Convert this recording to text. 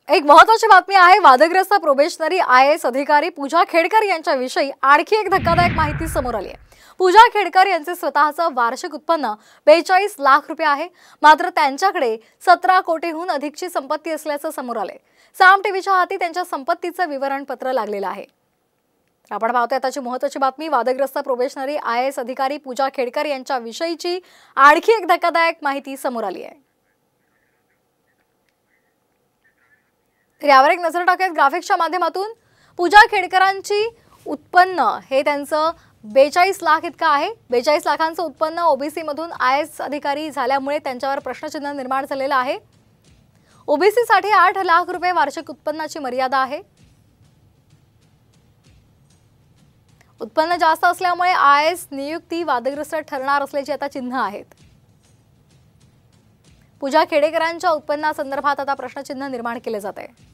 एक महत्त्वाची बातमी आहे। वादग्रस्त प्रोबेशनरी IAS अधिकारी पूजा खेडकर यांच्याविषयी आणखी एक धक्कादायक माहिती समोर आली आहे। पूजा खेडकर यांचे स्वतःचे वार्षिक उत्पन्न 42 लाख रुपये आहे। मात्र त्यांच्याकडे 17 कोटीहून अधिकची संपत्ती असल्याचे समोर आले। साम टीव्हीच्या हाती त्यांच्या संपत्तीचे विवरणपत्र लागलेले आहे। आपण पाहतोय आताची महत्त्वाची बातमी। वादग्रस्त प्रोबेशनरी IAS अधिकारी पूजा खेडकर यांच्याविषयीची आणखी एक धक्कादायक माहिती समोर आली आहे। तर यावर एक नजर टाकूयात ग्राफिक्सच्या माध्यमातून। पूजा खेडकरांची उत्पन्न हे त्यांचं 42 लाख इतका आहे। 42 लाखांचं उत्पन्न ओबीसी मधून IAS अधिकारी झाल्यामुळे त्यांच्यावर प्रश्नचिन्ह निर्माण झालेला आहे। ओबीसी साठी 8 लाख रुपये वार्षिक उत्पन्नाची मर्यादा आहे। उत्पन्न जास्त असल्यामुळे IAS नियुक्ती वादग्रस्त ठरणार असल्याची आता चिन्ह आहेत। पूजा खेडकरांच्या उत्पन्नासंदर्भात आता प्रश्नचिन्ह निर्माण केले जात आहे।